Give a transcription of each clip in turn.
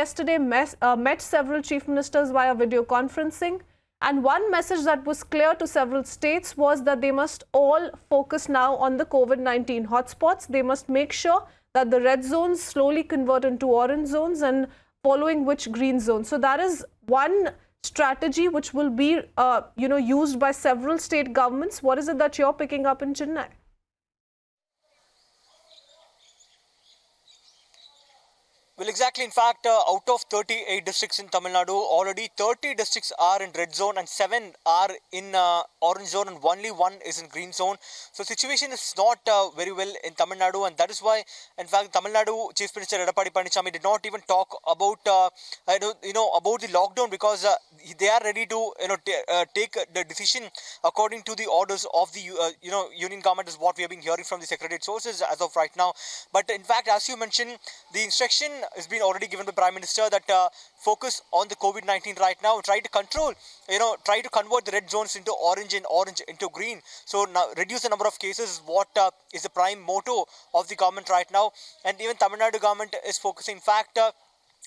yesterday met several chief ministers via video conferencing. And one message that was clear to several states was that they must all focus now on the COVID-19 hotspots. They must make sure that the red zones slowly convert into orange zones, and following which green zones. So that is one strategy which will be used by several state governments. What is it that you're picking up in Chennai? Well, exactly. In fact, out of 38 districts in Tamil Nadu, already 30 districts are in red zone and 7 are in orange zone, and only 1 is in green zone. So situation is not very well in Tamil Nadu, and that is why, in fact, Tamil Nadu Chief Minister Edappadi Palaniswamy did not even talk about about the lockdown, because they are ready to take the decision according to the orders of the union government, is what we have been hearing from the secretariat sources as of right now. But in fact, as you mentioned, the instruction has been already given by Prime Minister that focus on the COVID-19 right now, try to control, try to convert the red zones into orange and orange into green. So now reduce the number of cases is what is the prime motto of the government right now. And even Tamil Nadu government is focusing. In fact,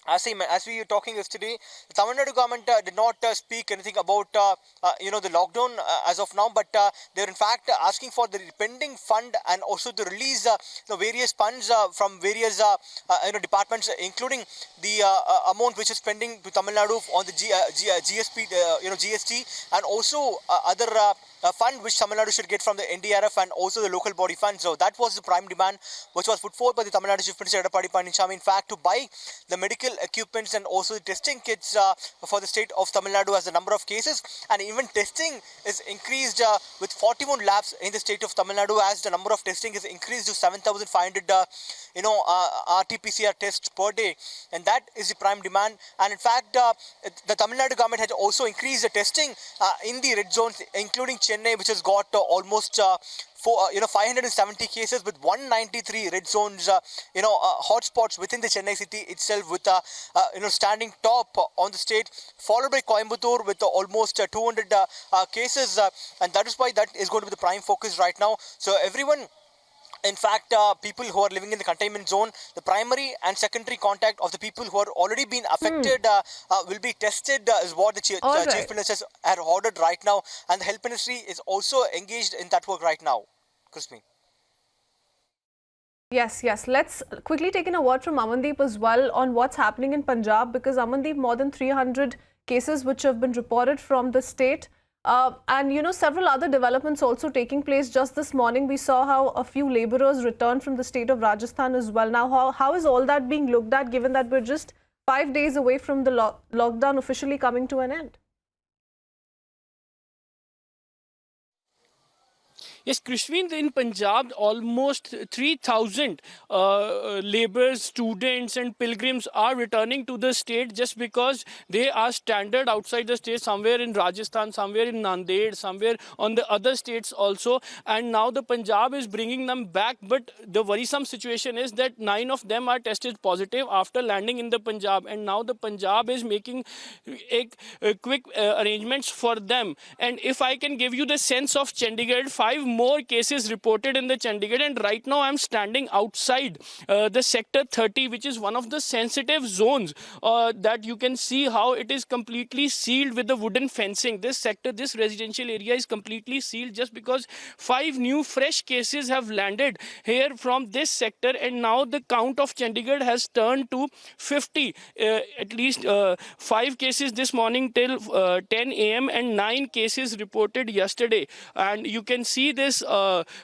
as we were talking yesterday, the Tamil Nadu government did not speak anything about the lockdown as of now, but they are in fact asking for the pending fund and also to release the various funds from various departments, including the amount which is pending to Tamil Nadu on the GST, and also other fund which Tamil Nadu should get from the NDRF and also the local body fund. So that was the prime demand which was put forth by the Tamil Nadu Chief Minister Edappadi Palaniswamy, in fact, to buy the medical equipments and also the testing kits for the state of Tamil Nadu, as the number of cases and even testing is increased with 41 labs in the state of Tamil Nadu, as the number of testing is increased to 7,500 RT-PCR tests per day, and that is the prime demand. And in fact, the Tamil Nadu government has also increased the testing in the red zones, including Chennai, which has got almost 570 cases with 193 red zones, hotspots within the Chennai city itself, with standing top on the state, followed by Coimbatore with almost 200 cases, and that is why that is going to be the prime focus right now. So everyone, in fact, people who are living in the containment zone, the primary and secondary contact of the people who are already been affected will be tested, is what the Chief Minister has ordered right now. And the Health Ministry is also engaged in that work right now. Crispin. Yes. Let's quickly take in a word from Amandeep as well on what's happening in Punjab, because Amandeep, more than 300 cases which have been reported from the state. And several other developments also taking place. Just this morning we saw how a few laborers returned from the state of Rajasthan as well. Now how is all that being looked at, given that we're just 5 days away from the lockdown officially coming to an end? Yes, Krishveen, in Punjab, almost 3,000 laborers, students and pilgrims are returning to the state just because they are stranded outside the state, somewhere in Rajasthan, somewhere in Nanded, somewhere on the other states also. And now the Punjab is bringing them back. But the worrisome situation is that 9 of them are tested positive after landing in the Punjab. And now the Punjab is making a quick arrangements for them. And if I can give you the sense of Chandigarh, 5 more cases reported in the Chandigarh, and right now I'm standing outside the sector 30, which is one of the sensitive zones that you can see how it is completely sealed with the wooden fencing. This sector, this residential area is completely sealed just because 5 new fresh cases have landed here from this sector, and now the count of Chandigarh has turned to 50. At least 5 cases this morning till 10 a.m. and 9 cases reported yesterday. And you can see this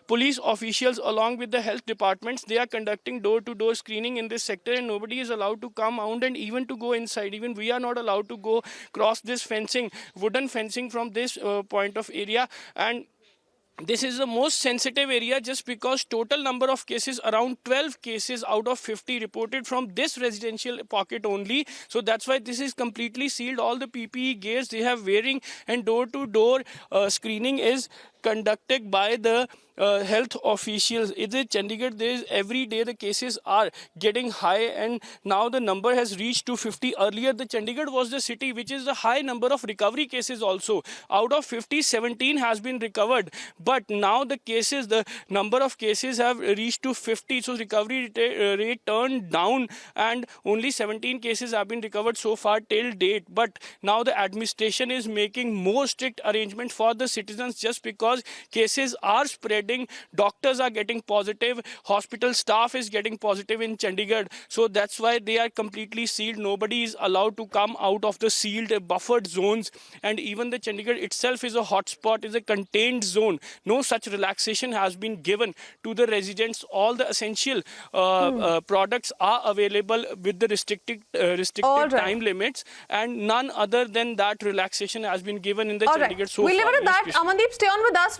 police officials along with the health departments, they are conducting door-to-door screening in this sector, and nobody is allowed to come out and even to go inside. Even we are not allowed to go cross this fencing, wooden fencing from this point of area. And this is the most sensitive area just because total number of cases, around 12 cases out of 50 reported from this residential pocket only. So that's why this is completely sealed. All the PPE gears they have wearing, and door-to-door screening is conducted by the health officials. In Chandigarh, every day the cases are getting high, and now the number has reached to 50. Earlier, the Chandigarh was the city which is the high number of recovery cases also. Out of 50, 17 has been recovered. But now the cases, the number of cases have reached to 50. So recovery rate turned down, and only 17 cases have been recovered so far till date. But now the administration is making more strict arrangements for the citizens, just because cases are spreading. Doctors are getting positive. Hospital staff is getting positive in Chandigarh. So that's why they are completely sealed. Nobody is allowed to come out of the sealed buffered zones. And even the Chandigarh itself is a hotspot, is a contained zone. No such relaxation has been given to the residents. All the essential products are available with the restricted time limits, and none other than that relaxation has been given in the All Chandigarh right. so We'll leave far. it at that. Amandeep, stay on with us.